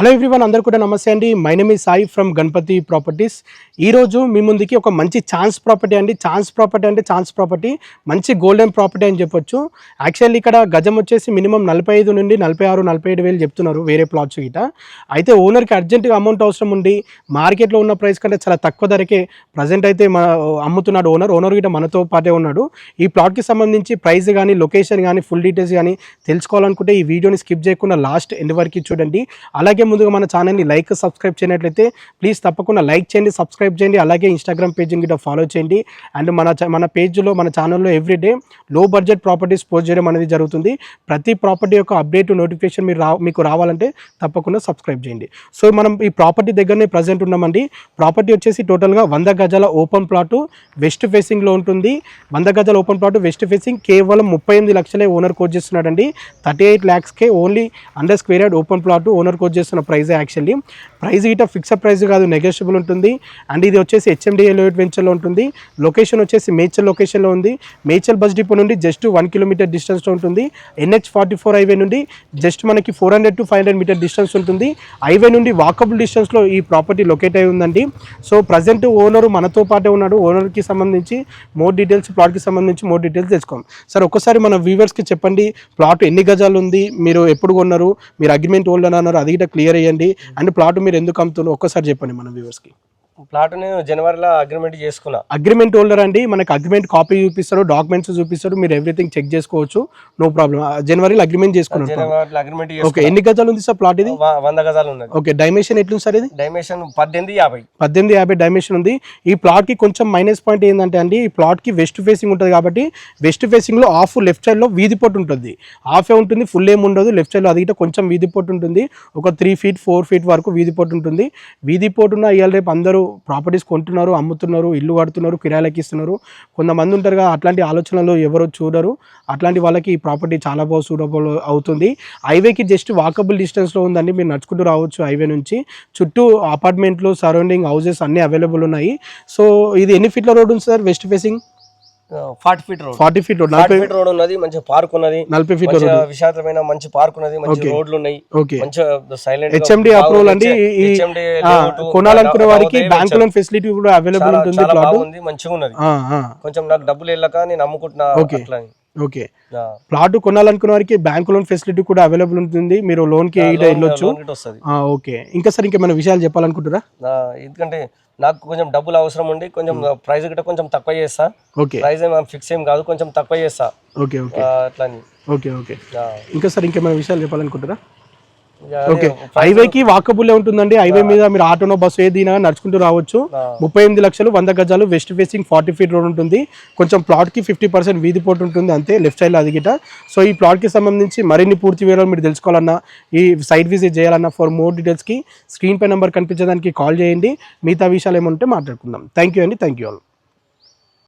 Hello everyone, అందరు కూడా నమస్తే అండి. My name is Sai from Ganapati properties. ఈరోజు మీ ముందుకి ఒక మంచి ఛాన్స్ ప్రాపర్టీ అండి. ఛాన్స్ ప్రాపర్టీ మంచి గోల్డెన్ ప్రాపర్టీ అని చెప్పొచ్చు. యాక్చువల్లీ ఇక్కడ గజం వచ్చేసి మినిమం 45 నుండి 46, 47 వేలు చెప్తున్నారు వేరే ప్లాట్స్ గిట. అయితే ఓనర్కి అర్జెంటుగా అమౌంట్ అవసరం ఉండి మార్కెట్లో ఉన్న ప్రైస్ కంటే చాలా తక్కువ ధరకే ప్రజెంట్ అయితే అమ్ముతున్నాడు ఓనర్ గిట మనతో పాటే ఉన్నాడు. ఈ ప్లాట్కి సంబంధించి ప్రైస్ కానీ లొకేషన్ కానీ ఫుల్ డీటెయిల్స్ కానీ తెలుసుకోవాలనుకుంటే ఈ వీడియోని స్కిప్ చేయకుండా లాస్ట్ ఎండ్ వరకు చూడండి. అలాగే ముందుగా మన ఛానల్ని లైక్ సబ్స్క్రైబ్ చేయనట్లయితే ప్లీజ్ తప్పకుండా లైక్ చేయండి, సబ్స్క్రైబ్ చేయండి. అలాగే ఇన్స్టాగ్రామ్ పేజ్ని కూడా ఫాలో చేయండి. అండ్ మన పేజ్లో మన ఛానల్లో ఎవ్రీడే లో బడ్జెట్ ప్రాపర్టీస్ పోస్ట్ చేయడం అనేది జరుగుతుంది. ప్రతి ప్రాపర్టీ యొక్క అప్డేట్ నోటిఫికేషన్ మీకు రావాలంటే తప్పకుండా సబ్స్క్రైబ్ చేయండి. సో మనం ఈ ప్రాపర్టీ దగ్గరనే ప్రజెంట్ ఉన్నామండి. ప్రాపర్టీ వచ్చేసి టోటల్గా 100 గజాల ఓపెన్ ప్లాటు వెస్ట్ ఫేసింగ్లో ఉంటుంది. 100 గజాల ఓపెన్ ప్లాటు వెస్ట్ ఫేసింగ్ కేవలం 38 లక్షలే ఓనర్ కోట్ చేస్తున్నాడండి. 38 lakhsకే only 100 square yard open plot owner quote చేస్తున్న ప్రైస్. యాక్చువల్లీ ప్రైస్ ఇట ఫిక్స్డ్ ప్రైస్ కాదు, నెగోషియబుల్ ఉంటుంది. అండ్ ఇది వచ్చేసి HMDA లోయట్ వెంచర్లో ఉంటుంది. లొకేషన్ వచ్చేసి మేడ్చల్ లొకేషన్లో ఉంది. మేడ్చల్ బస్ డిపో నుండి జస్ట్ 1 kilometer డిస్టెన్స్లో ఉంటుంది. NH44 హైవే నుండి జస్ట్ మనకి 400 to 500 meter డిస్టెన్స్ ఉంటుంది. హైవే నుండి వాకబుల్ డిస్టెన్స్లో ఈ ప్రాపర్టీ లొకేట్ అయి ఉందండి. సో ప్రజెంట్ ఓనర్ మనతో పాటే ఉన్నాడు. ఓనర్కి సంబంధించి మోర్ డీటెయిల్స్, ప్లాట్కి సంబంధించి మోర్ డీటెయిల్స్ తెలుసుకోండి. సార్ ఒక్కసారి మన వ్యూవర్స్కి చెప్పండి, ప్లాట్ ఎన్ని గజాలు ఉంది, మీరు ఎప్పుడు కొన్నారు, మీరు అగ్రిమెంట్ హోల్డర్ అన్నారు, అది క్లియర్ అయ్యండి. అండ్ ప్లాట్ మీరు ఎందుకు అమ్ముతున్నారు ఒక్కసారి చెప్పండి మన వ్యూవర్స్కి. ప్లాట్ నేను జనవరిలో అగ్రిమెంట్ చేసుకున్నా. అగ్రిమెంట్ హోల్డర్ అండి, మనకి అగ్రిమెంట్ కాపీ చూపిస్తారు, డాక్యుమెంట్స్ చూపిస్తారు, మీరు ఎవ్రీథింగ్ చెక్ చేసుకోవచ్చు, నో ప్రాబ్లం. జనవరిలో అగ్రిమెంట్ చేసుకున్నారు. ఓకే, ఎన్ని గజాలు ఉంది సార్ ప్లాట్? ఇది 100 గజాలు ఉంది. ఓకే, డైమెన్షన్ ఎట్లుంది సార్? ఇది డైమెన్షన్ 1850 డైమెన్షన్ ఉంది. ఈ ప్లాట్ కి కొంచెం మైనస్ పాయింట్ ఏంటంటే అండి, ఈ ప్లాట్ కి వెస్ట్ ఫేసింగ్ ఉంటుంది కాబట్టి వెస్ట్ ఫేసింగ్ లో హాఫ్ లెఫ్ట్ సైడ్ లో వీధి పొట్టు ఉంటుంది, హాఫే ఉంటుంది, ఫుల్ ఏమి ఉండదు. లెఫ్ట్ సైడ్ లో అది కొంచెం వీధి పొట్టు ఉంటుంది, ఒక 3 feet 4 feet వరకు వీధి పొట్టు ఉంటుంది. వీధి పొట్టున ఇవాళ రేపు అందరూ ప్రాపర్టీస్ కొంటున్నారు, అమ్ముతున్నారు, ఇల్లు కడుతున్నారు, కిరాయిలకి ఇస్తున్నారు. కొంతమంది ఉంటారు కదా, అట్లాంటి ఆలోచనలు ఎవరు చూడరు. అట్లాంటి వాళ్ళకి ఈ ప్రాపర్టీ చాలా బాగా సూటబుల్ అవుతుంది. హైవేకి జస్ట్ వాకబుల్ డిస్టెన్స్లో ఉందండి, మీరు నడుచుకుంటూ రావచ్చు హైవే నుంచి. చుట్టూ అపార్ట్మెంట్లు, సరౌండింగ్ హౌసెస్ అన్నీ అవైలబుల్ ఉన్నాయి. సో ఇది ఎన్ని ఫీట్ల రోడ్ ఉంది sir? West facing 40 feet road. 40 feet road, 40 feet road ఉన్నది. మంచి పార్క్ ఉన్నది. 40 feet రోడ్, విశాలమైన మంచి పార్క్ ఉన్నది, మంచి రోడ్లు ఉన్నాయి. మంచి సైలెంట్ HMD అప్రూవల్ అండి. కొనాలనుకునే వారికి బ్యాంక్ లోన్ ఫెసిలిటీ కూడా అవైలబుల్ ఉంటుంది. బాగుంది, మంచిగా ఉన్నది. కొంచెం నాకు డబ్బులు వెళ్ళక నేను అమ్ముకుంటున్నా. ఓకే, ప్లాట్ కొనాలనుకున్న వారికి బ్యాంక్ లోన్ ఫెసిలిటీ కూడా అవైలబుల్ ఉంటుంది, మీరు లోన్ కి వెళ్ళొచ్చు. ఓకే, ఇంకా సార్ ఇంకేమైనా విషయాలు చెప్పాలనుకుంటారా? ఎందుకంటే నాకు కొంచెం డబ్బులు అవసరం ఉండి కొంచెం ప్రైస్ గిట్ట కొంచెం తక్కువ చేస్తా. ప్రైస్ ఏం ఫిక్స్ ఏం కాదు, కొంచెం తక్కువ చేస్తా. అట్లా. ఓకే, ఇంకా సార్ ఇంకేమైనా విషయాలు చెప్పాలనుకుంటారా? ఓకే, హైవేకి వాకబుల్ ఉంటుందండి. హైవే మీద మీరు ఆటోనో బస్సు ఏదైనా నడుచుకుంటూ రావచ్చు. 38 లక్షలు 100 గజాలు వెస్ట్ ఫేసింగ్ 40 feet రోడ్ ఉంటుంది. కొంచెం ప్లాట్ కి 50% వీధి పోటు ఉంటుంది అంతే, లెఫ్ట్ సైడ్ లో అది గిట. సో ఈ ప్లాట్ కి సంబంధించి మరిన్ని పూర్తి వివరాలు మీరు తెలుసుకోవాలన్నా, ఈ సైట్ విజిట్ చేయాలన్నా, ఫర్ మోర్ డీటెయిల్స్ కి స్క్రీన్ పై నెంబర్ కనిపించడానికి కాల్ చేయండి. మిగతా విషయాలు ఏమంటే మాట్లాడుకుందాం. థ్యాంక్ యూ అండి, థ్యాంక్ యూ ఆల్.